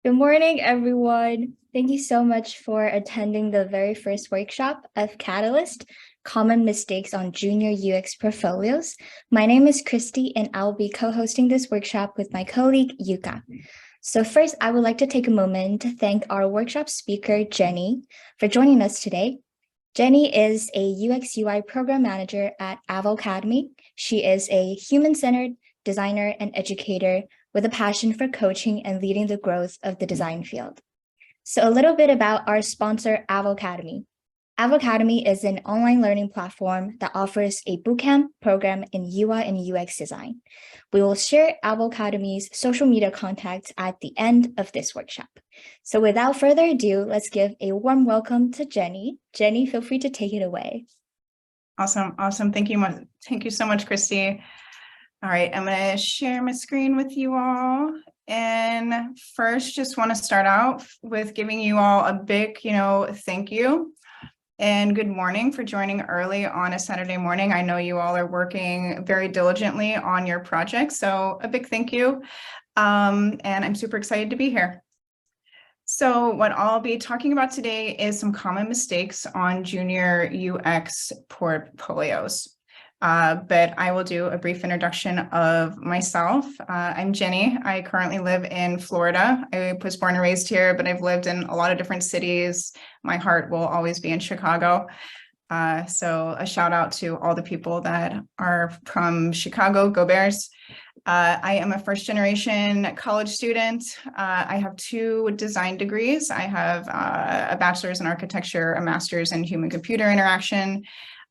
Good morning, everyone. Thank you so much for attending the very first workshop of Catalyst, Common Mistakes on Junior UX Portfolios. My name is Christy, and I'll be co-hosting this workshop with my colleague, Yuka. So first, I would like to take a moment to thank our workshop speaker, Jenny, for joining us today. Jenny is a UX UI program manager at Avocademy. She is a human-centered designer and educator with a passion for coaching and leading the growth of the design field. So a little bit about our sponsor, Avocademy. Avocademy is an online learning platform that offers a bootcamp program in UI and UX design. We will share Avocademy's social media contacts at the end of this workshop. So without further ado, let's give a warm welcome to Jenny. Jenny, feel free to take it away. Awesome. Thank you so much, Christy. All right, I'm going to share my screen with you all. And first, just want to start out with giving you all a big, thank you and good morning for joining early on a Saturday morning. I know you all are working very diligently on your project, so a big thank you. And I'm super excited to be here. So what I'll be talking about today is some common mistakes on junior UX portfolios. But I will do a brief introduction of myself. I'm Jenny. I currently live in Florida. I was born and raised here, but I've lived in a lot of different cities. My heart will always be in Chicago. So a shout out to all the people that are from Chicago. Go Bears. I am a first generation college student. I have 2 design degrees. I have a bachelor's in architecture, a master's in human computer interaction.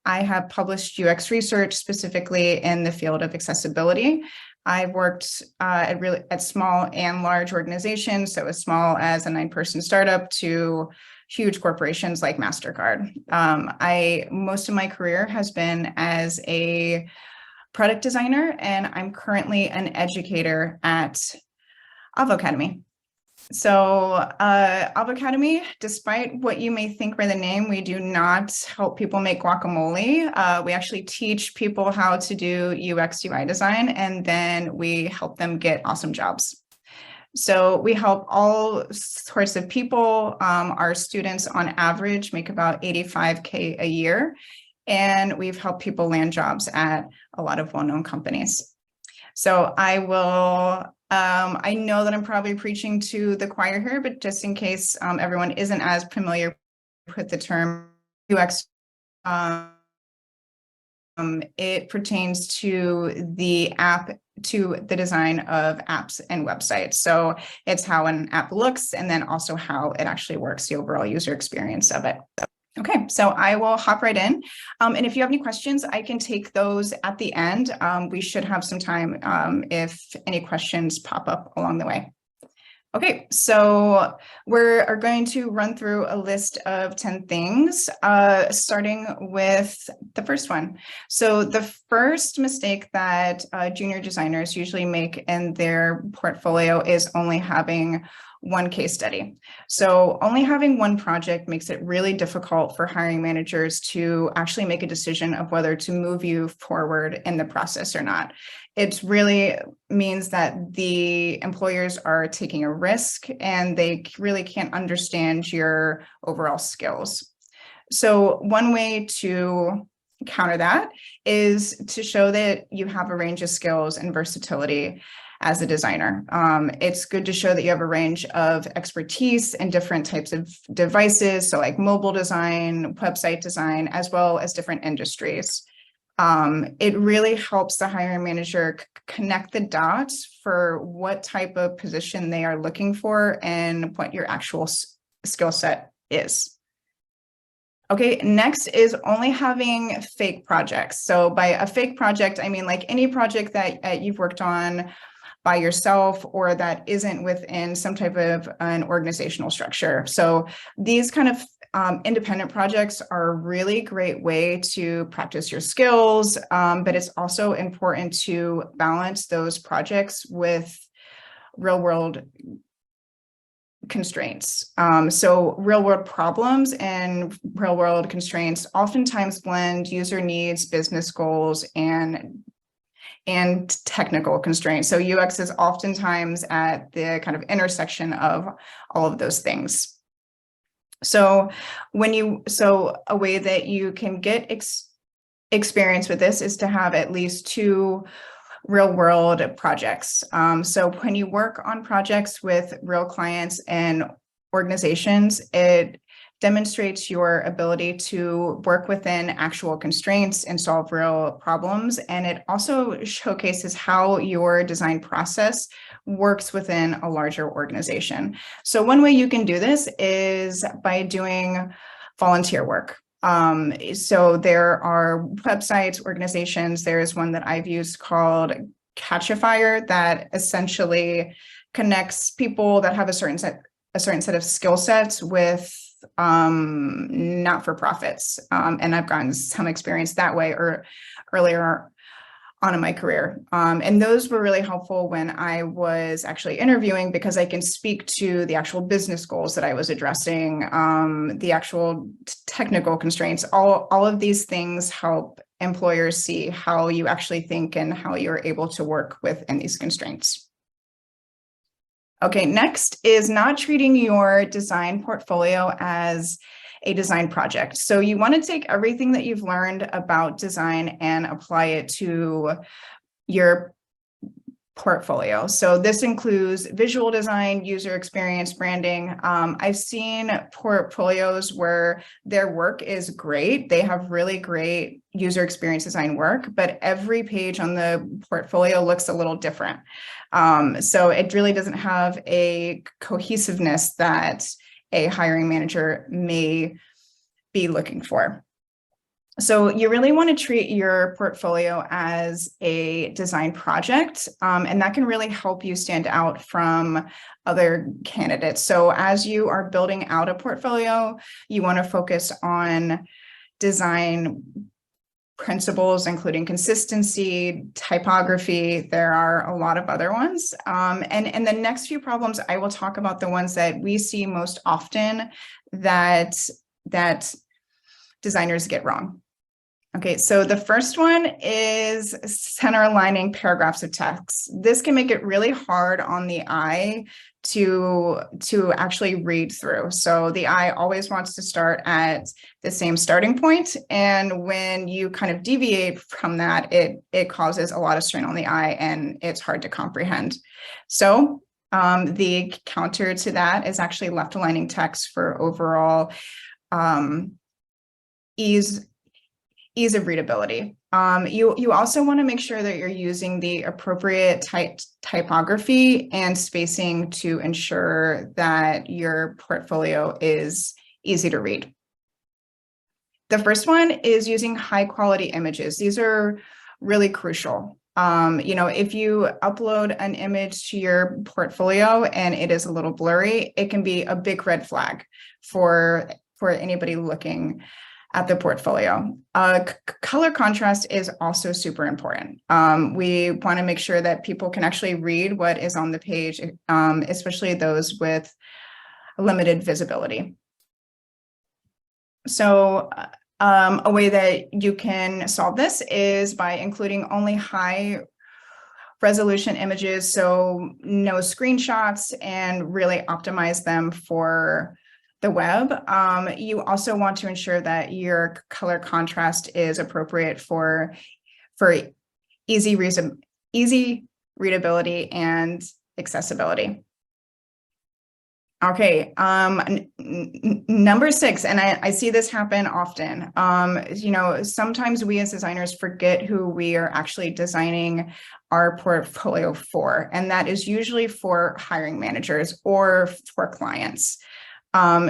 I have published UX research specifically in the field of accessibility. I've worked at small and large organizations, so as small as a 9-person startup to huge corporations like MasterCard. Most of my career has been as a product designer, and I'm currently an educator at Avocademy. So Avocademy, despite what you may think by the name, we do not help people make guacamole. We actually teach people how to do UX UI design, and then we help them get awesome jobs. So we help all sorts of people. Our students on average make about $85K a year, and we've helped people land jobs at a lot of well-known companies. So I know that I'm probably preaching to the choir here, but just in case everyone isn't as familiar with the term UX, it pertains to the design of apps and websites. So it's how an app looks, and then also how it actually works, the overall user experience of it. Okay, so I will hop right in. And if you have any questions, I can take those at the end. We should have some time if any questions pop up along the way. Okay, so we're going to run through a list of 10 things, starting with the first one. So the first mistake that junior designers usually make in their portfolio is only having one case study. So only having one project makes it really difficult for hiring managers to actually make a decision of whether to move you forward in the process or not. It really means that the employers are taking a risk and they really can't understand your overall skills. So one way to counter that is to show that you have a range of skills and versatility as a designer. It's good to show that you have a range of expertise in different types of devices, so like mobile design, website design, as well as different industries. It really helps the hiring manager connect the dots for what type of position they are looking for and what your actual skill set is. Okay, next is only having fake projects. So by a fake project, I mean like any project that you've worked on by yourself or that isn't within some type of an organizational structure. So these kind of independent projects are a really great way to practice your skills, but it's also important to balance those projects with real world constraints. So real world problems and real world constraints oftentimes blend user needs, business goals, and and technical constraints. So UX is oftentimes at the kind of intersection of all of those things. So a way that you can get experience with this is to have at least 2 real world projects. So when you work on projects with real clients and organizations, it demonstrates your ability to work within actual constraints and solve real problems. And it also showcases how your design process works within a larger organization. So one way you can do this is by doing volunteer work. So there are websites, organizations. There's one that I've used called Catchifier that essentially connects people that have a certain set of skill sets with not-for-profits. And I've gotten some experience that way or earlier on in my career. And those were really helpful when I was actually interviewing, because I can speak to the actual business goals that I was addressing, the actual technical constraints. All of these things help employers see how you actually think and how you're able to work within these constraints. Okay, next is not treating your design portfolio as a design project. So you want to take everything that you've learned about design and apply it to your portfolio. So this includes visual design, user experience, branding. I've seen portfolios where their work is great. They have really great user experience design work, but every page on the portfolio looks a little different. So it really doesn't have a cohesiveness that a hiring manager may be looking for. So you really want to treat your portfolio as a design project, and that can really help you stand out from other candidates. So as you are building out a portfolio, you want to focus on design principles, including consistency, typography. There are a lot of other ones. And in the next few problems, I will talk about the ones that we see most often that designers get wrong. Okay, so the first one is center aligning paragraphs of text. This can make it really hard on the eye to actually read through. So the eye always wants to start at the same starting point. And when you kind of deviate from that, it causes a lot of strain on the eye and it's hard to comprehend. So the counter to that is actually left aligning text for overall ease of readability. You also want to make sure that you're using the appropriate typography and spacing to ensure that your portfolio is easy to read. The first one is using high quality images. These are really crucial. If you upload an image to your portfolio and it is a little blurry, it can be a big red flag for anybody looking at the portfolio. Color contrast is also super important. We want to make sure that people can actually read what is on the page, especially those with limited visibility. So a way that you can solve this is by including only high resolution images, so no screenshots, and really optimize them for the web. You also want to ensure that your color contrast is appropriate for easy readability and accessibility. Okay, number 6, and I see this happen often. Sometimes we as designers forget who we are actually designing our portfolio for, and that is usually for hiring managers or for clients.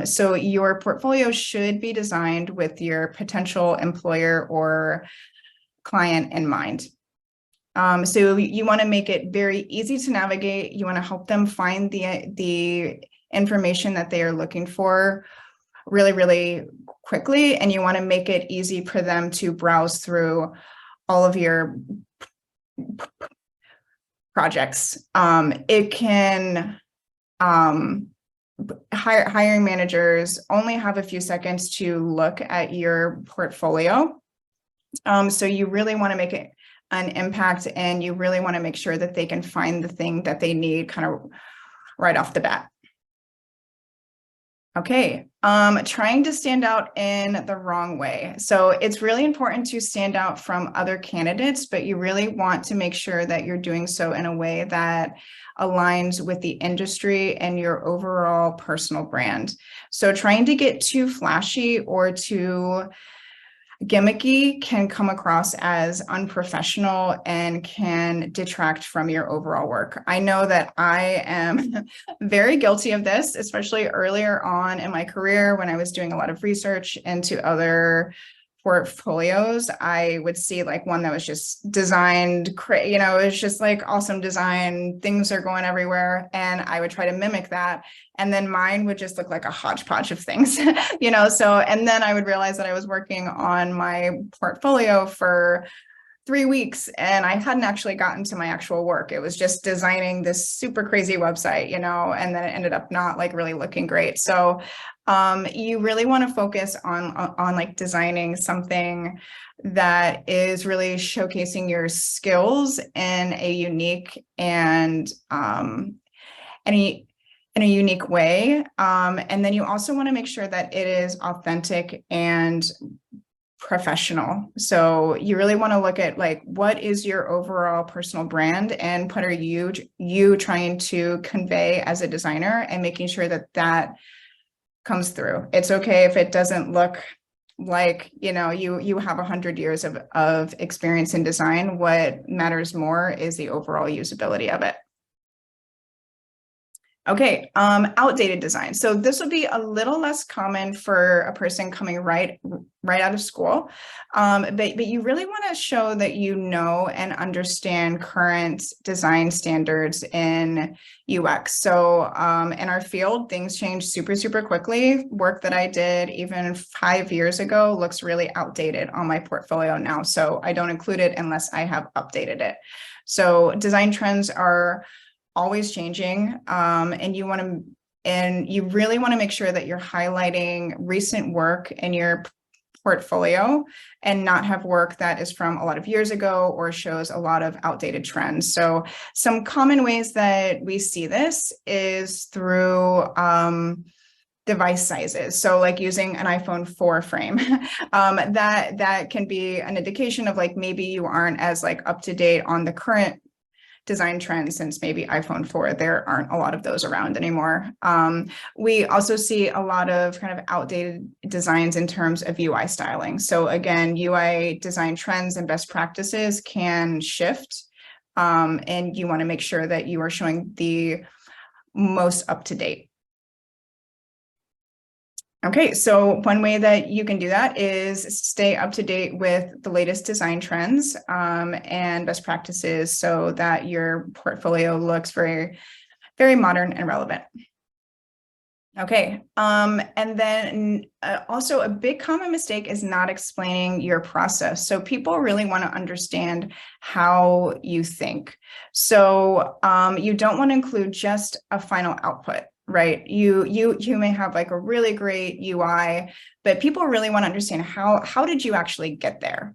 So your portfolio should be designed with your potential employer or client in mind. So you want to make it very easy to navigate. You want to help them find the information that they are looking for really, really quickly. And you want to make it easy for them to browse through all of your projects. It can, hiring managers only have a few seconds to look at your portfolio. So you really want to make it an impact, and you really want to make sure that they can find the thing that they need kind of right off the bat. Okay, trying to stand out in the wrong way. So it's really important to stand out from other candidates, but you really want to make sure that you're doing so in a way that aligns with the industry and your overall personal brand. So trying to get too flashy or too gimmicky can come across as unprofessional and can detract from your overall work. I know that I am very guilty of this, especially earlier on in my career when I was doing a lot of research into other portfolios. I would see like one that was just designed, it was just like awesome design, things are going everywhere. And I would try to mimic that. And then mine would just look like a hodgepodge of things, and then I would realize that I was working on my portfolio for 3 weeks and I hadn't actually gotten to my actual work. It was just designing this super crazy website, and then it ended up not like really looking great. So you really want to focus on like designing something that is really showcasing your skills in a unique and in a unique way. And then you also want to make sure that it is authentic and professional. So you really want to look at like, what is your overall personal brand and what are you trying to convey as a designer, and making sure that that comes through. It's okay if it doesn't look like, you have 100 years of experience in design. What matters more is the overall usability of it. Okay, outdated design. So this would be a little less common for a person coming right out of school, but you really want to show that you know and understand current design standards in UX. So in our field, things change super quickly. Work that I did even 5 years ago looks really outdated on my portfolio now, so I don't include it unless I have updated it. So design trends are always changing, and you really want to make sure that you're highlighting recent work in your portfolio and not have work that is from a lot of years ago or shows a lot of outdated trends. So some common ways that we see this is through device sizes. So like using an iPhone 4 frame, that can be an indication of like, maybe you aren't as like up to date on the current design trends, since maybe iPhone 4, there aren't a lot of those around anymore. We also see a lot of kind of outdated designs in terms of UI styling. So again, UI design trends and best practices can shift, and you want to make sure that you are showing the most up to date. Okay, so one way that you can do that is stay up to date with the latest design trends and best practices so that your portfolio looks very, very modern and relevant. Okay, and then also a big common mistake is not explaining your process. So people really want to understand how you think. So you don't want to include just a final output. Right. You may have like a really great UI, but people really want to understand how did you actually get there?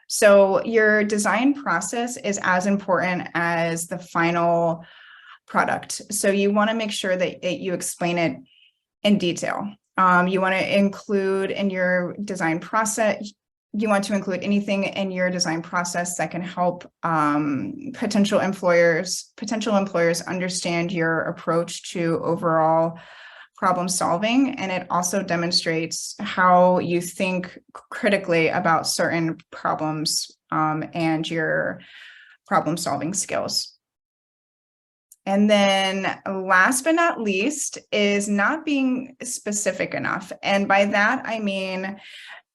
So your design process is as important as the final product. So you want to make sure that you explain it in detail. You want to include in your design process, you want to include anything in your design process that can help potential employers understand your approach to overall problem solving. And it also demonstrates how you think critically about certain problems and your problem solving skills. And then last but not least is not being specific enough. And by that, I mean,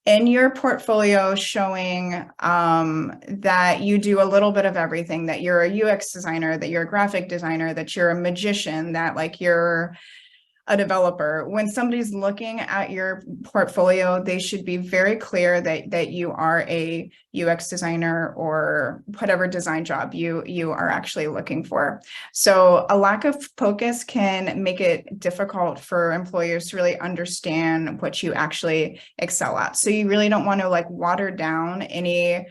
in your portfolio showing that you do a little bit of everything, that you're a UX designer, that you're a graphic designer, that you're a magician, that like you're a developer. When somebody's looking at your portfolio, they should be very clear that you are a UX designer or whatever design job you are actually looking for. So a lack of focus can make it difficult for employers to really understand what you actually excel at. So you really don't want to like water down any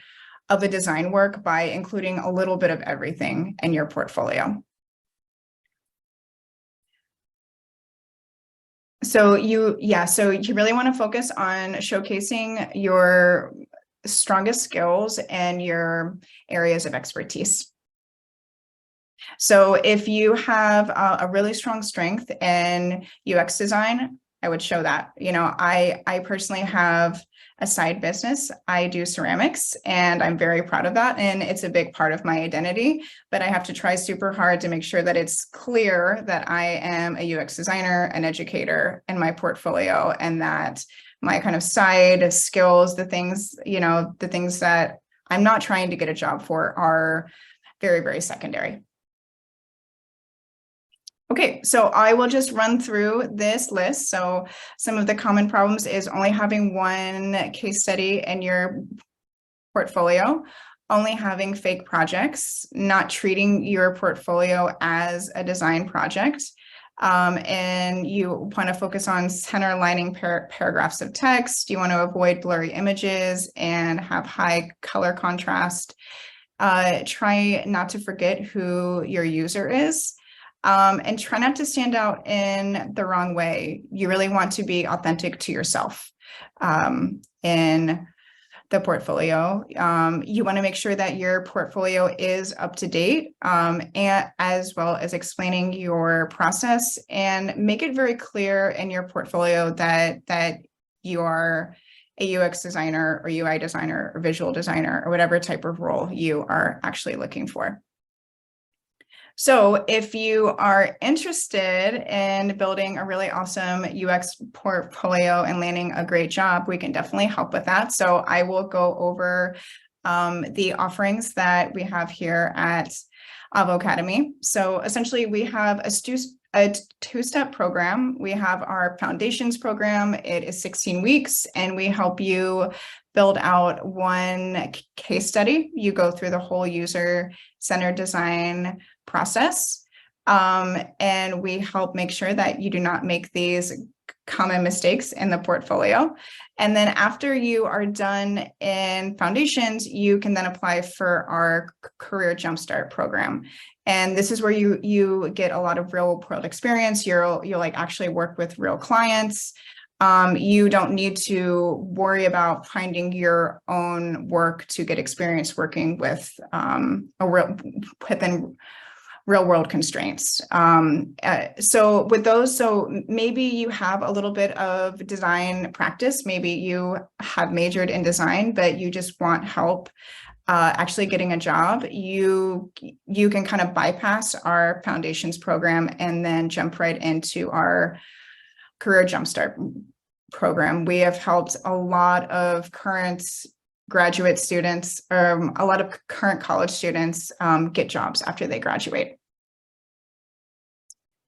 of a design work by including a little bit of everything in your portfolio. So you really want to focus on showcasing your strongest skills and your areas of expertise. So if you have a really strong strength in UX design, I would show that. I personally have a side business. I do ceramics, and I'm very proud of that. And it's a big part of my identity, but I have to try super hard to make sure that it's clear that I am a UX designer, an educator in my portfolio, and that my kind of side skills, the things that I'm not trying to get a job for, are very, very secondary. Okay, so I will just run through this list. So some of the common problems is only having one case study in your portfolio, only having fake projects, not treating your portfolio as a design project. And you want to focus on center lining paragraphs of text. You want to avoid blurry images and have high color contrast. Try not to forget who your user is. And try not to stand out in the wrong way. You really want to be authentic to yourself in the portfolio. You want to make sure that your portfolio is up to date, and as well as explaining your process, and make it very clear in your portfolio that you are a UX designer or UI designer or visual designer or whatever type of role you are actually looking for. So if you are interested in building a really awesome UX portfolio and landing a great job, we can definitely help with that. So I will go over the offerings that we have here at Avocademy. So essentially we have a two-step program. We have our foundations program. It is 16 weeks, and we help you build out one case study. You go through the whole user-centered design process, and we help make sure that you do not make these common mistakes in the portfolio. And then after you are done in foundations, you can then apply for our career jumpstart program. And this is where you get a lot of real world experience. You'll like actually work with real clients. You don't need to worry about finding your own work to get experience working with within real world constraints. So with those, maybe you have a little bit of design practice. Maybe you have majored in design, but you just want help actually getting a job. You can kind of bypass our foundations program and then jump right into our career jumpstart program. We have helped a lot of current graduate students, a lot of current college students get jobs after they graduate.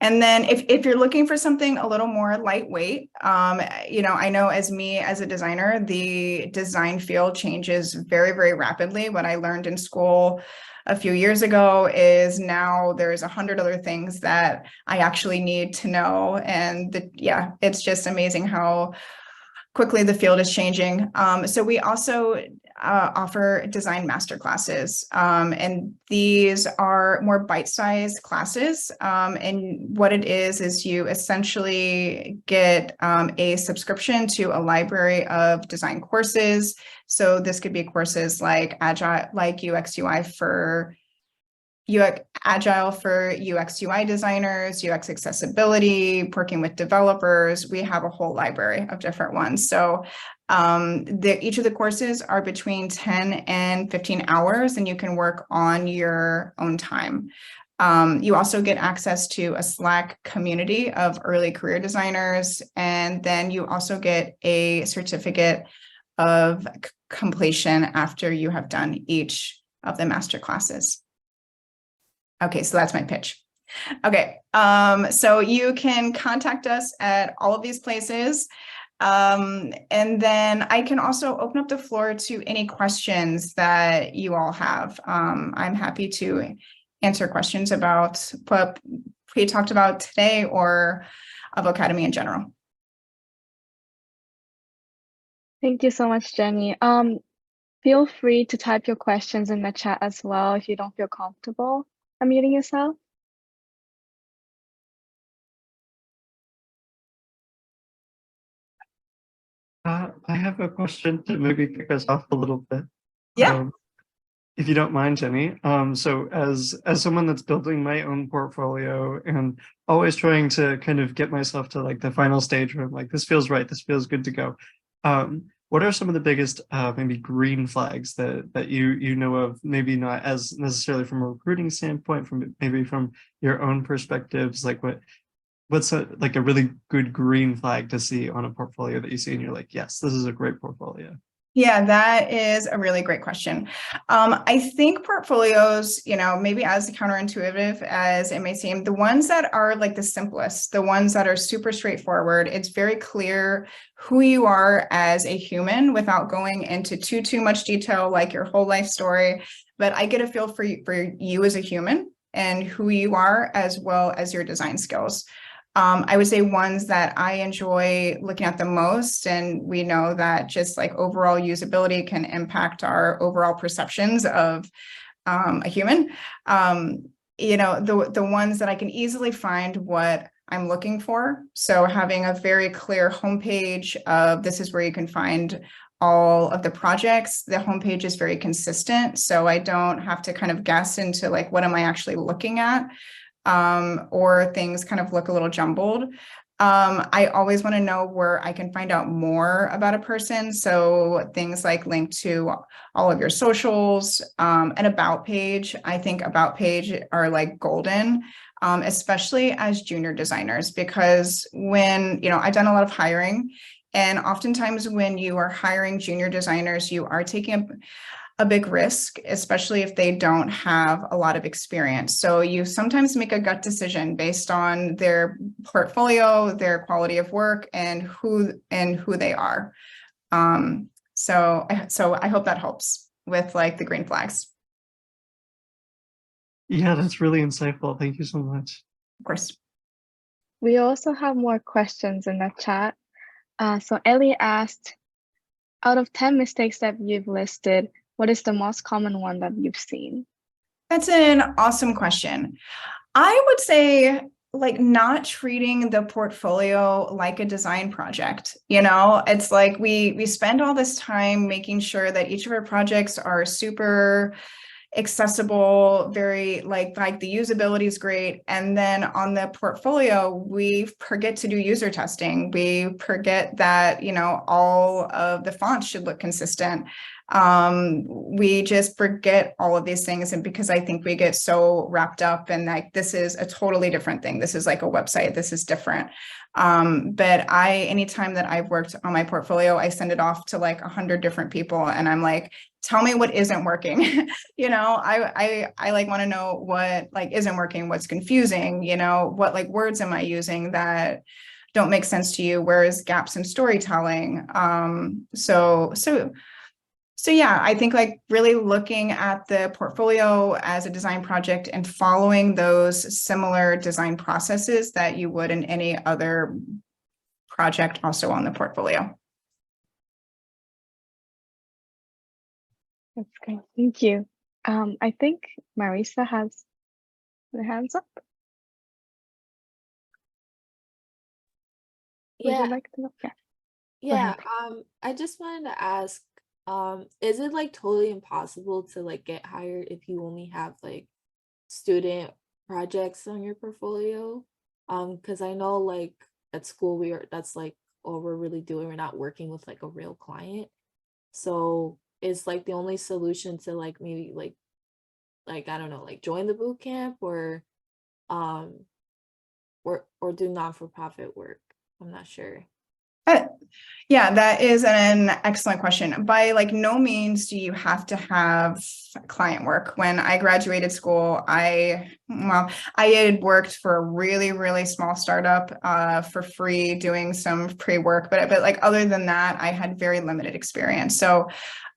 And then if you're looking for something a little more lightweight, I know as a designer, the design field changes very, very rapidly. What I learned in school a few years ago is now there's 100 other things that I actually need to know. And it's just amazing how quickly the field is changing. So we also offer design masterclasses, and these are more bite-sized classes. And what it is you essentially get a subscription to a library of design courses. So this could be courses like Agile for UX UI designers, UX accessibility, working with developers. We have a whole library of different ones. So each of the courses are between 10 and 15 hours, and you can work on your own time. You also get access to a Slack community of early career designers, and then you also get a certificate of completion after you have done each of the master classes. Okay, so that's my pitch. Okay, so you can contact us at all of these places. And then I can also open up the floor to any questions that you all have. I'm happy to answer questions about what we talked about today or Avocademy in general. Thank you so much, Jenny. Feel free to type your questions in the chat as well if you don't feel comfortable unmuting yourself. I have a question to maybe kick us off a little bit. Yeah. If you don't mind, Jenny. So as someone that's building my own portfolio and always trying to kind of get myself to like the final stage where I'm like, this feels right, this feels good to go. What are some of the biggest maybe green flags that you know of, maybe not as necessarily from a recruiting standpoint, from maybe from your own perspectives, like what's like a really good green flag to see on a portfolio that you see and you're like, yes, this is a great portfolio? Yeah, that is a really great question. I think portfolios, maybe as counterintuitive as it may seem, the ones that are like the simplest, the ones that are super straightforward, it's very clear who you are as a human without going into too much detail, like your whole life story. But I get a feel for you as a human and who you are, as well as your design skills. I would say ones that I enjoy looking at the most, and we know that just like overall usability can impact our overall perceptions of a human. The ones that I can easily find what I'm looking for. So having a very clear homepage of this is where you can find all of the projects. The homepage is very consistent, so I don't have to kind of guess into like, what am I actually looking at? Or things kind of look a little jumbled. I always want to know where I can find out more about a person. So things like link to all of your socials, an about page. I think about page are like golden, especially as junior designers, because when, I've done a lot of hiring, and oftentimes when you are hiring junior designers, you are taking a big risk, especially if they don't have a lot of experience. So you sometimes make a gut decision based on their portfolio, their quality of work, and who they are. So I hope that helps with like the green flags. Yeah, that's really insightful. Thank you so much. Of course. We also have more questions in the chat. So Ellie asked, out of 10 mistakes that you've listed, what is the most common one that you've seen? That's an awesome question. I would say like not treating the portfolio like a design project. It's like we spend all this time making sure that each of our projects are super accessible, very like the usability is great. And then on the portfolio, we forget to do user testing. We forget that, all of the fonts should look consistent. We just forget all of these things. And because I think we get so wrapped up in like, this is a totally different thing. This is like a website, this is different. But anytime that I've worked on my portfolio, I send it off to like 100 different people. And I'm like, tell me what isn't working. I like want to know what like isn't working, what's confusing, what like words am I using that don't make sense to you? Where is gaps in storytelling? So yeah, I think like really looking at the portfolio as a design project and following those similar design processes that you would in any other project also on the portfolio. That's great. Thank you. I think Marisa has the hands up. Would Yeah, you like to? Yeah. yeah. I just wanted to ask, is it like totally impossible to like get hired if you only have like student projects on your portfolio? Because I know like at school that's like all we're really doing. We're not working with like a real client. So it's like the only solution to like maybe like I don't know, like join the boot camp or do non-for-profit work. I'm not sure. Yeah, that is an excellent question. By like no means do you have to have client work. When I graduated school, I had worked for a really, really small startup for free doing some pre-work, but like other than that, I had very limited experience. So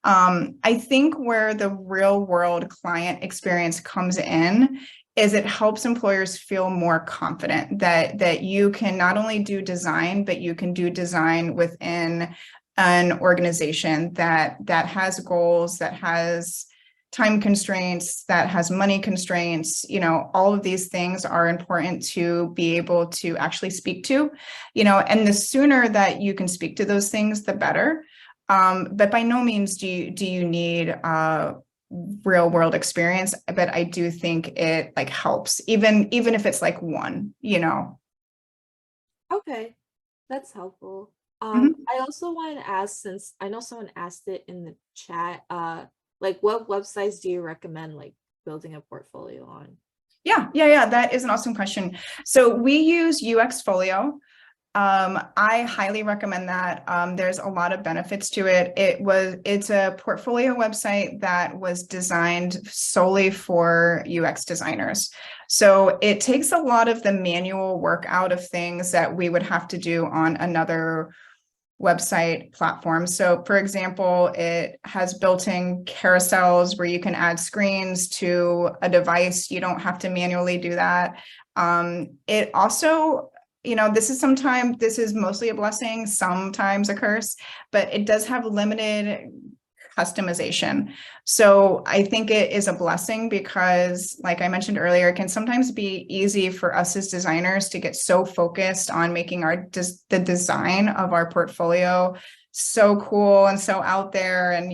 I think where the real world client experience comes in is it helps employers feel more confident that you can not only do design, but you can do design within an organization that has goals, that has time constraints, that has money constraints, all of these things are important to be able to actually speak to, and the sooner that you can speak to those things, the better. But by no means do you need real world experience, but I do think it like helps, even if it's like one, Okay, that's helpful. Mhm. I also wanted to ask, since I know someone asked it in the chat, like what websites do you recommend like building a portfolio on? Yeah, that is an awesome question. So we use UXfolio. I highly recommend that. There's a lot of benefits to it. It's a portfolio website that was designed solely for UX designers. So it takes a lot of the manual work out of things that we would have to do on another website platform. So for example, it has built-in carousels where you can add screens to a device. You don't have to manually do that. It also, this is mostly a blessing, sometimes a curse, but it does have limited customization. So I think it is a blessing because, like I mentioned earlier, it can sometimes be easy for us as designers to get so focused on making the design of our portfolio so cool and so out there, and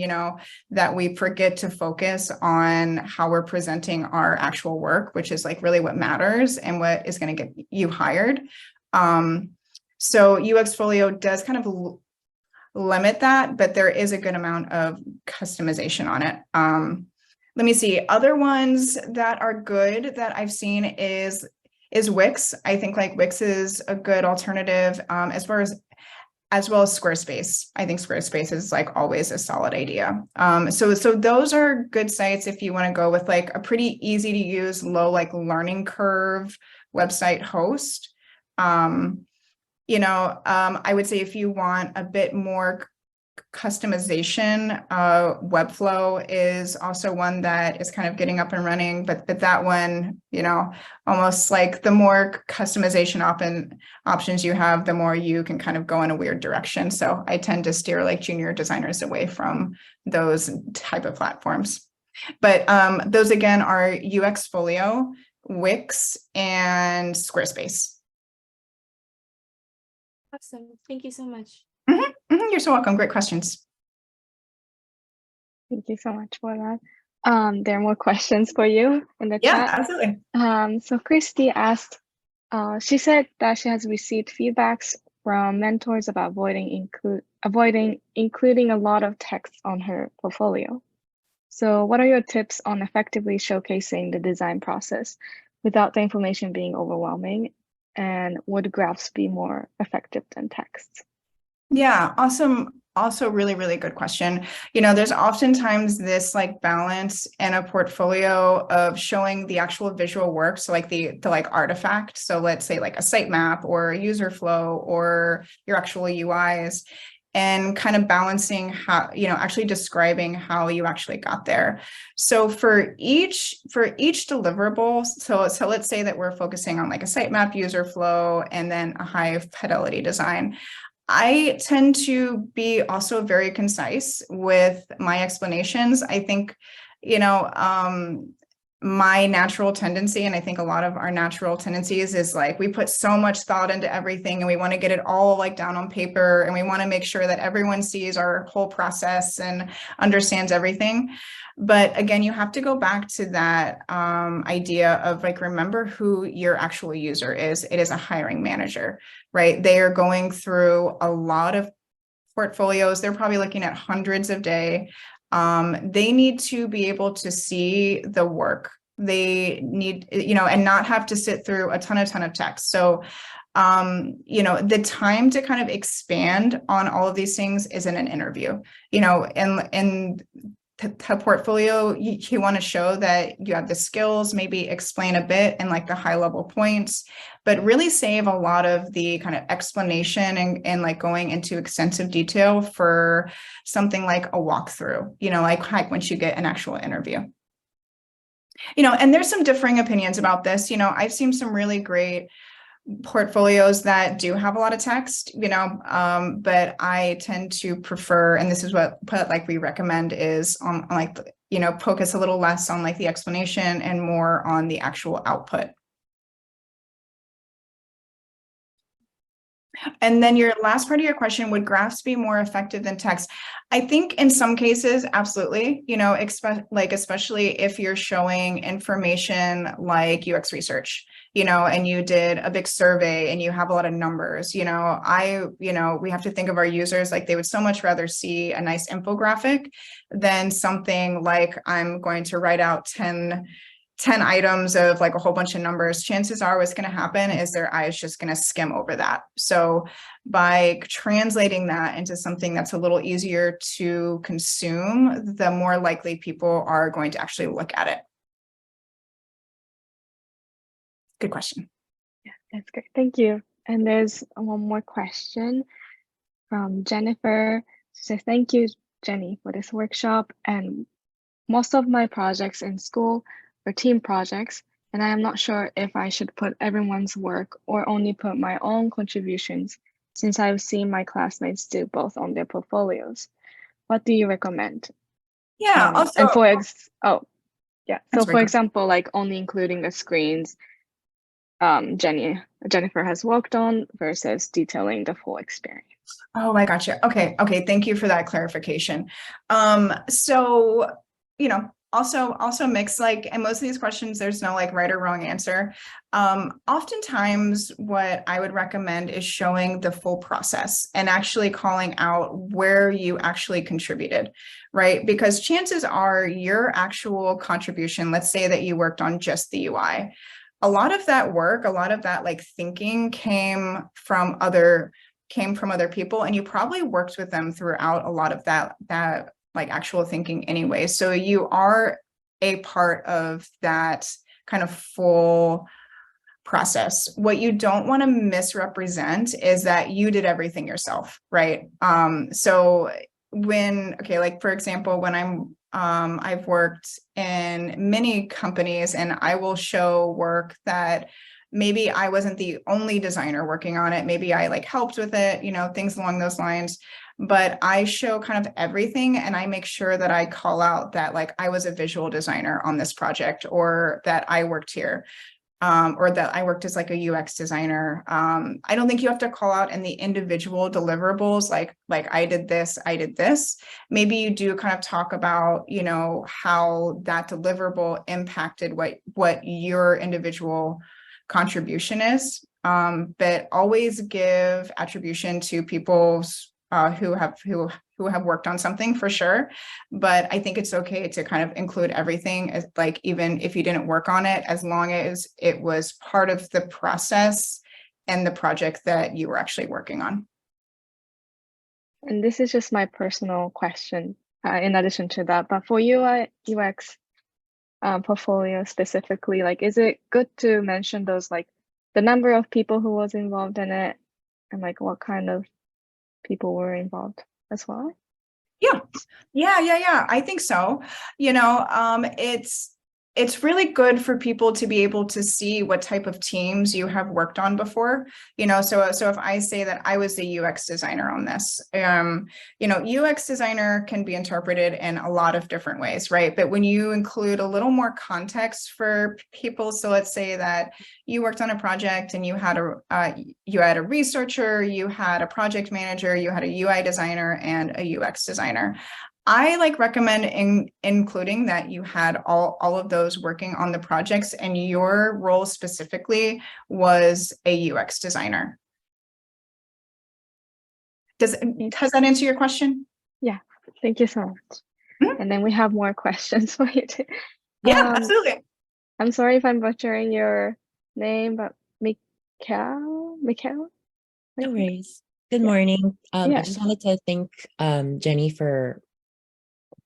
that we forget to focus on how we're presenting our actual work, which is like really what matters and what is going to get you hired. So UXfolio does kind of limit that, but there is a good amount of customization on it. Let me see. Other ones that are good that I've seen is Wix. I think like Wix is a good alternative, as well as Squarespace. I think Squarespace is like always a solid idea. So those are good sites if you want to go with like a pretty easy to use, low like learning curve website host. I would say if you want a bit more customization, Webflow is also one that is kind of getting up and running, but that one, almost like the more customization options you have, the more you can kind of go in a weird direction. So I tend to steer like junior designers away from those type of platforms. But those again are UXfolio, Wix, and Squarespace. Awesome. Thank you so much. You're so welcome. Great questions. Thank you so much for that. There are more questions for you in the chat. Yeah, absolutely. So Christy asked, she said that she has received feedbacks from mentors about avoiding including a lot of text on her portfolio. So what are your tips on effectively showcasing the design process without the information being overwhelming? And would graphs be more effective than text? Yeah, awesome. Also really, really good question. There's oftentimes this like balance in a portfolio of showing the actual visual work. So like the like artifact. So let's say like a sitemap or a user flow or your actual UIs, and kind of balancing how, actually describing how you actually got there. So for each deliverable, so let's say that we're focusing on like a sitemap, user flow, and then a high fidelity design. I tend to be also very concise with my explanations. I think, my natural tendency, and I think a lot of our natural tendencies, is like we put so much thought into everything and we want to get it all like down on paper, and we want to make sure that everyone sees our whole process and understands everything. But again, you have to go back to that idea of like, remember who your actual user is. It is a hiring manager, right? They are going through a lot of portfolios. They're probably looking at hundreds a day. They need to be able to see the work. They need, and not have to sit through a ton of text. So, the time to kind of expand on all of these things is in an interview, and the portfolio, you want to show that you have the skills, maybe explain a bit and like the high level points, but really save a lot of the kind of explanation and like going into extensive detail for something like a walkthrough, like once you get an actual interview. And there's some differing opinions about this. I've seen some really great portfolios that do have a lot of text, but I tend to prefer, and this is what like we recommend, is on like, focus a little less on like the explanation and more on the actual output. And then your last part of your question, would graphs be more effective than text? I think in some cases, absolutely, especially if you're showing information like UX research, and you did a big survey and you have a lot of numbers, we have to think of our users like they would so much rather see a nice infographic than something like I'm going to write out 10 items of like a whole bunch of numbers. Chances are what's going to happen is their eye is just going to skim over that. So by translating that into something that's a little easier to consume, the more likely people are going to actually look at it. Good question. Yeah, that's great. Thank you. And there's one more question from Jennifer. She says, thank you, Jenny, for this workshop. And most of my projects in school were team projects, and I am not sure if I should put everyone's work or only put my own contributions, since I've seen my classmates do both on their portfolios. What do you recommend? Yeah. And for for example, like only including the screens Jennifer has worked on versus detailing the full experience. Oh, I gotcha. Okay. Thank you for that clarification. So, also mix, like, and most of these questions, there's no like right or wrong answer. Oftentimes what I would recommend is showing the full process and actually calling out where you actually contributed, right? Because chances are your actual contribution, let's say that you worked on just the UI, a lot of that work, a lot of that like thinking came from other people, and you probably worked with them throughout a lot of that like actual thinking anyway. So you are a part of that kind of full process. What you don't want to misrepresent is that you did everything yourself, right? So like for example, when I've worked in many companies, and I will show work that maybe I wasn't the only designer working on it. Maybe I like helped with it, things along those lines. But I show kind of everything, and I make sure that I call out that like I was a visual designer on this project, or that I worked here, or that I worked as like a UX designer. I don't think you have to call out in the individual deliverables, like I did this. Maybe you do kind of talk about, how that deliverable impacted what your individual contribution is. But always give attribution to people's who have worked on something for sure. But I think it's okay to kind of include everything, as like, even if you didn't work on it, as long as it was part of the process and the project that you were actually working on. And this is just my personal question in addition to that, but for UI UX portfolio specifically, like, is it good to mention those, like the number of people who was involved in it, and like what kind of people were involved as well? Yeah. I think so. It's really good for people to be able to see what type of teams you have worked on before. So if I say that I was the UX designer on this, UX designer can be interpreted in a lot of different ways, right? But when you include a little more context for people, so let's say that you worked on a project and you had a researcher, you had a project manager, you had a UI designer and a UX designer. I like recommend including that you had all of those working on the projects, and your role specifically was a UX designer. Does that answer your question? Yeah, thank you so much. Mm-hmm. And then we have more questions for you too. Yeah, absolutely. I'm sorry if I'm butchering your name, but Mikhail? No worries. Good morning. I just wanted to thank Jenny for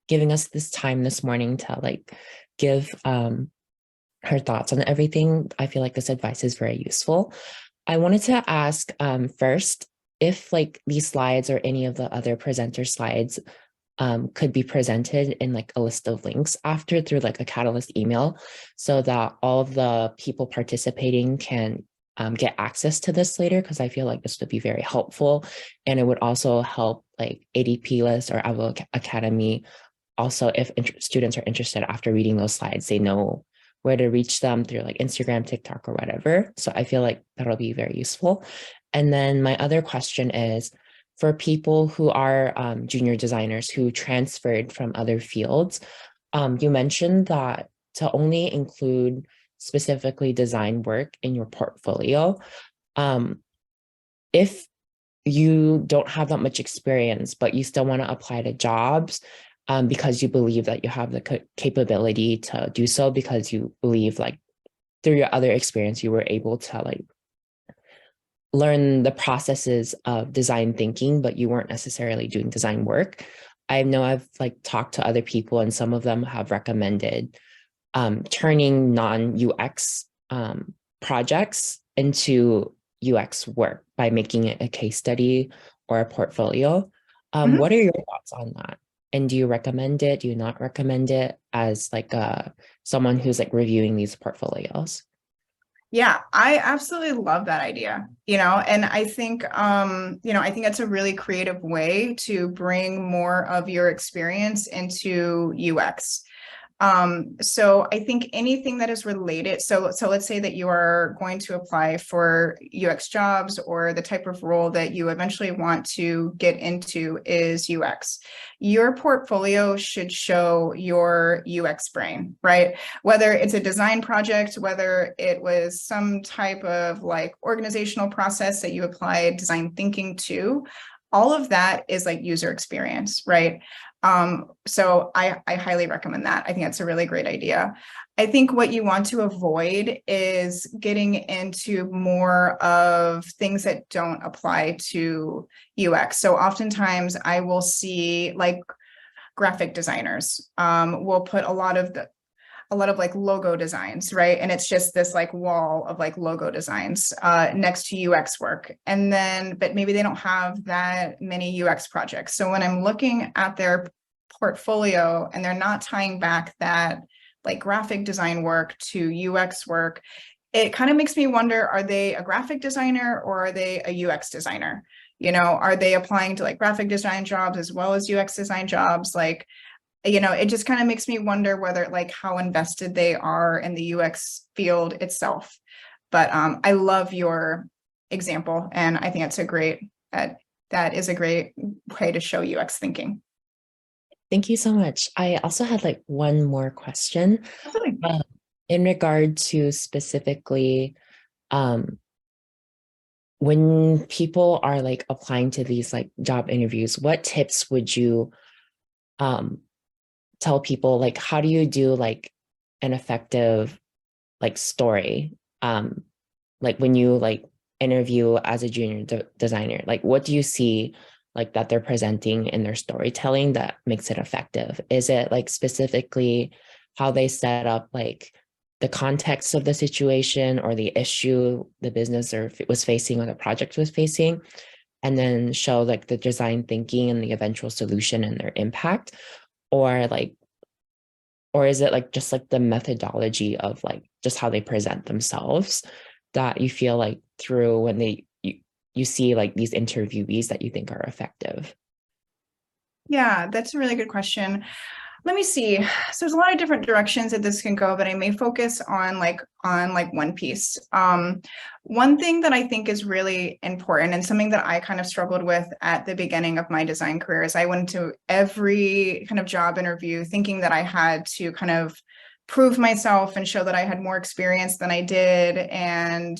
giving us this time this morning to like give her thoughts on everything. I feel like this advice is very useful. I wanted to ask first if like these slides or any of the other presenter slides could be presented in like a list of links after through like a Catalyst email, so that all of the people participating can get access to this later, because I feel like this would be very helpful. And it would also help like ADP List or Avo Academy. Also, if students are interested after reading those slides, they know where to reach them through like Instagram, TikTok, or whatever. So I feel like that'll be very useful. And then my other question is, for people who are junior designers who transferred from other fields, you mentioned that to only include specifically design work in your portfolio. If you don't have that much experience, but you still want to apply to jobs because you believe that you have the capability to do so, because you believe like through your other experience, you were able to like learn the processes of design thinking, but you weren't necessarily doing design work. I know I've like talked to other people, and some of them have recommended turning non-UX projects into UX work by making it a case study or a portfolio. What are your thoughts on that? And do you recommend it? Do you not recommend it as like someone who's like reviewing these portfolios? Yeah, I absolutely love that idea, and I think, I think that's a really creative way to bring more of your experience into UX. So I think anything that is related, so let's say that you are going to apply for UX jobs, or the type of role that you eventually want to get into is UX. Your portfolio should show your UX brain, right? Whether it's a design project, whether it was some type of like organizational process that you applied design thinking to, all of that is like user experience, right? So I highly recommend that. I think that's a really great idea. I think what you want to avoid is getting into more of things that don't apply to UX. So oftentimes I will see like graphic designers will put a lot of like logo designs, right? And it's just this like wall of like logo designs next to UX work. And then, but maybe they don't have that many UX projects. So when I'm looking at their portfolio and they're not tying back that like graphic design work to UX work, it kind of makes me wonder, are they a graphic designer or are they a UX designer? Are they applying to like graphic design jobs as well as UX design jobs? Like, it just kind of makes me wonder whether like how invested they are in the UX field itself. But I love your example, and I think that is a great way to show UX thinking. Thank you so much. I also had like one more question in regard to specifically when people are like applying to these like job interviews, what tips would you tell people? Like, how do you do like an effective like story? Like when you like interview as a junior designer, like what do you see like that they're presenting in their storytelling that makes it effective? Is it like specifically how they set up like the context of the situation or the issue the business or if it was facing or the project was facing, and then show like the design thinking and the eventual solution and their impact? Or is it like just like the methodology of like just how they present themselves that you feel like through when you see like these interviewees that you think are effective? Yeah, that's a really good question. Let me see. So there's a lot of different directions that this can go, but I may focus on one piece. One thing that I think is really important and something that I kind of struggled with at the beginning of my design career is I went to every kind of job interview thinking that I had to kind of prove myself and show that I had more experience than I did. And,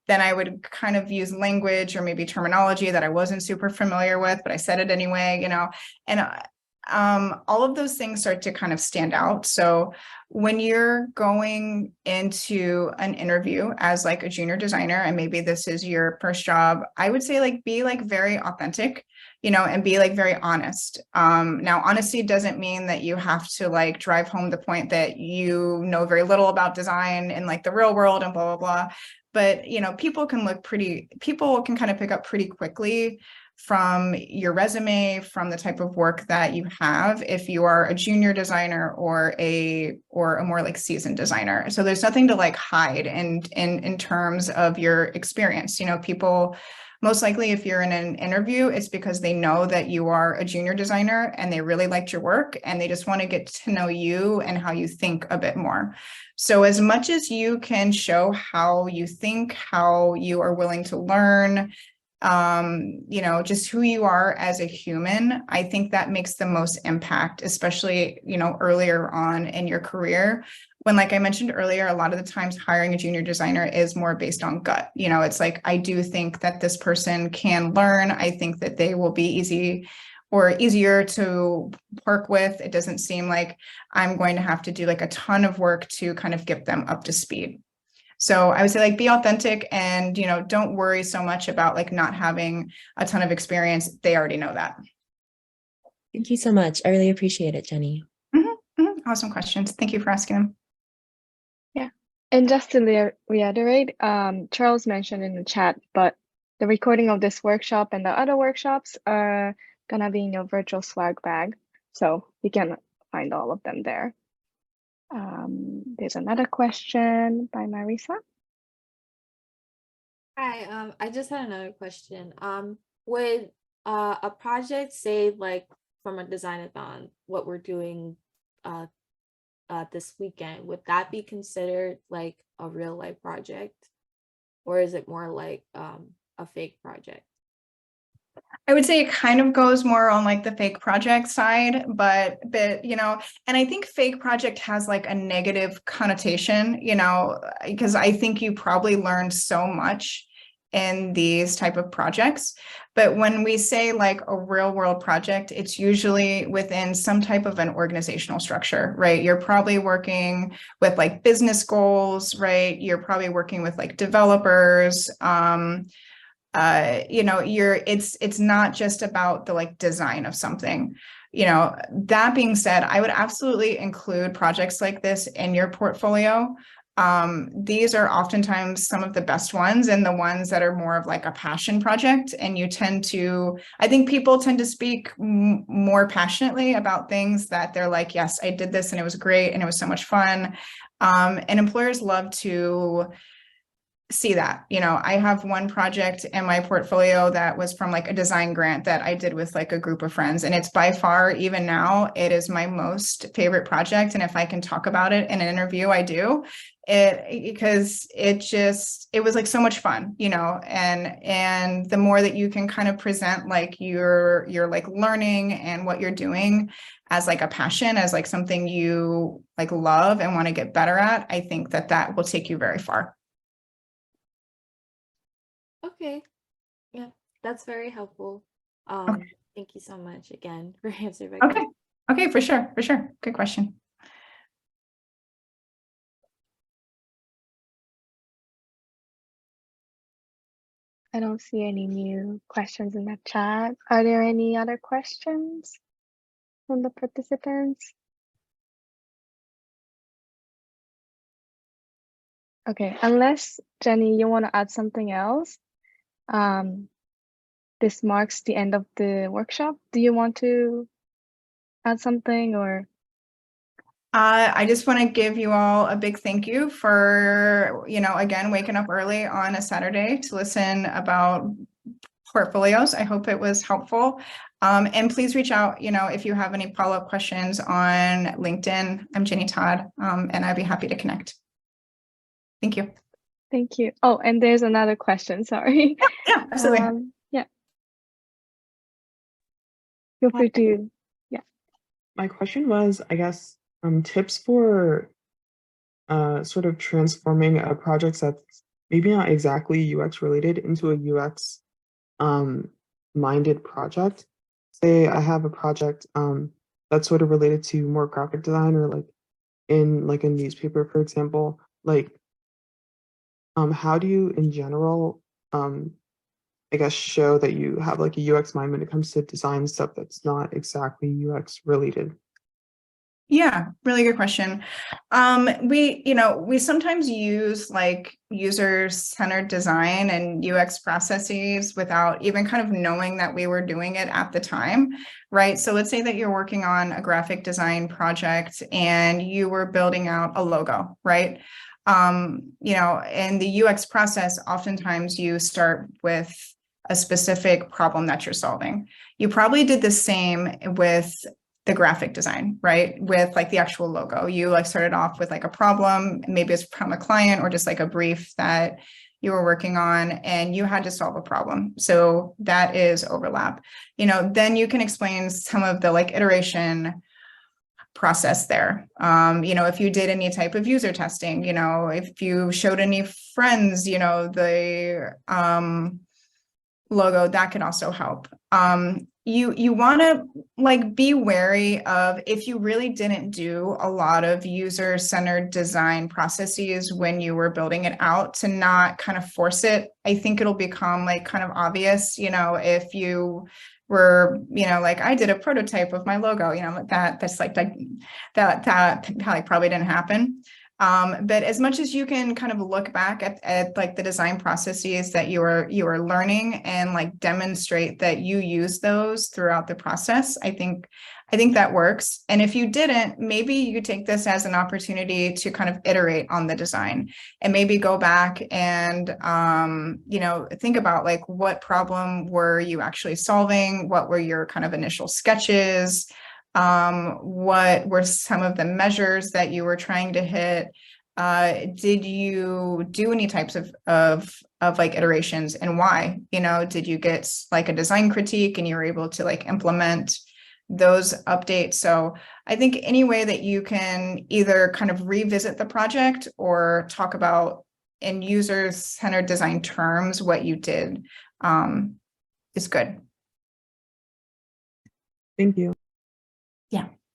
then I would kind of use language or maybe terminology that I wasn't super familiar with, but I said it anyway, and all of those things start to kind of stand out. So when you're going into an interview as like a junior designer, and maybe this is your first job, I would say like be like very authentic, and be like very honest. Now, honesty doesn't mean that you have to like drive home the point that you know very little about design in like the real world and blah, blah, blah. But, people can kind of pick up pretty quickly from your resume, from the type of work that you have, if you are a junior designer or a more like seasoned designer. So there's nothing to like hide in terms of your experience. You know, people most likely, if you're in an interview, it's because they know that you are a junior designer and they really liked your work and they just want to get to know you and how you think a bit more. So as much as you can show how you think, how you are willing to learn, you know, just who you are as a human, I think that makes the most impact, especially, you know, earlier on in your career. When, like I mentioned earlier, a lot of the times hiring a junior designer is more based on gut. You know, it's like, I do think that this person can learn. I think that they will be easier to work with. It doesn't seem like I'm going to have to do like a ton of work to kind of get them up to speed. So I would say like be authentic and, you know, don't worry so much about like not having a ton of experience. They already know that. Thank you so much. I really appreciate it, Jenny. Awesome questions. Thank you for asking them. Yeah. And just to reiterate, Charles mentioned in the chat, but the recording of this workshop and the other workshops are gonna be in your virtual swag bag. So you can find all of them there. There's another question by Marisa. Hi, I just had another question. Would a project, say like from a designathon, what we're doing this weekend, would that be considered like a real life project, or is it more like a fake project? I would say it kind of goes more on like the fake project side, but you know, and I think fake project has like a negative connotation, you know, because I think you probably learned so much in these type of projects. But when we say like a real world project, it's usually within some type of an organizational structure, right? You're probably working with like business goals, right? You're probably working with like developers, you know, it's not just about the like design of something. You know, that being said, I would absolutely include projects like this in your portfolio. These are oftentimes some of the best ones and the ones that are more of like a passion project. And you tend to, I think people tend to speak more passionately about things that they're like, yes, I did this and it was great and it was so much fun. And employers love to see that. You know, I have one project in my portfolio that was from like a design grant that I did with like a group of friends, and it's by far, even now, it is my most favorite project. And if I can talk about it in an interview, I do it, because it was like so much fun, you know, and the more that you can kind of present like your like learning and what you're doing as like a passion, as like something you like love and want to get better at, I think that that will take you very far. Okay, yeah, that's very helpful. Okay. Thank you so much again for answering my Okay. question. Okay, for sure. Good question. I don't see any new questions in the chat. Are there any other questions from the participants? Okay, unless Jenny, you want to add something else. This marks the end of the workshop. Do you want to add something, or? I just want to give you all a big thank you for, you know, again, waking up early on a Saturday to listen about portfolios. I hope it was helpful. And please reach out, you know, if you have any follow-up questions on LinkedIn. I'm Jenny Todd, and I'd be happy to connect. Thank you. Thank you. Oh, and there's another question, sorry. Yeah, absolutely. Yeah. Feel free to, yeah. My question was, I guess, tips for sort of transforming a project that's maybe not exactly UX related into a UX minded project. Say I have a project that's sort of related to more graphic design, or like in like a newspaper, for example. Like, how do you in general I guess show that you have like a UX mind when it comes to design stuff that's not exactly UX related? Yeah, really good question. We sometimes use like user-centered design and UX processes without even kind of knowing that we were doing it at the time, right? So let's say that you're working on a graphic design project and you were building out a logo, right? In the UX process, oftentimes you start with a specific problem that you're solving. You probably did the same with the graphic design, right? With like the actual logo. You like started off with like a problem, maybe it's from a client or just like a brief that you were working on and you had to solve a problem. So that is overlap. Then you can explain some of the like iteration process there. If you did any type of user testing, if you showed any friends, the logo, that can also help. You want to like be wary of if you really didn't do a lot of user-centered design processes when you were building it out, to not kind of force it. I think it'll become like kind of obvious, if you were, like I did a prototype of my logo, that's like that like probably didn't happen. But as much as you can kind of look back at like the design processes that you are learning and like demonstrate that you use those throughout the process, I think that works. And if you didn't, maybe you take this as an opportunity to kind of iterate on the design and maybe go back and, think about like what problem were you actually solving? What were your kind of initial sketches? What were some of the measures that you were trying to hit? Did you do any types of like iterations, and why? Did you get like a design critique and you were able to like implement those updates? So I think any way that you can either kind of revisit the project or talk about in user-centered design terms what you did is good. Thank you.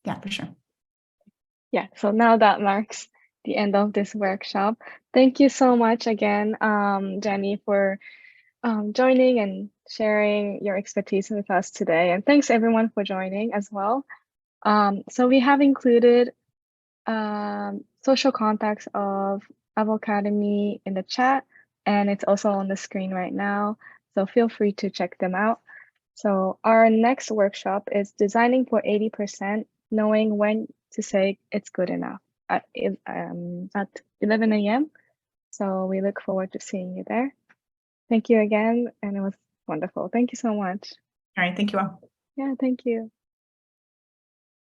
Yeah, for sure. Yeah, so now that marks the end of this workshop. Thank you so much again, Jenny, for joining and sharing your expertise with us today. And thanks everyone for joining as well. So we have included social contacts of Avocademy in the chat, and it's also on the screen right now. So feel free to check them out. So our next workshop is designing for 80%, knowing when to say it's good enough at 11 a.m. So we look forward to seeing you there. Thank you again, and it was wonderful. Thank you so much. All right, thank you all. Yeah, thank you.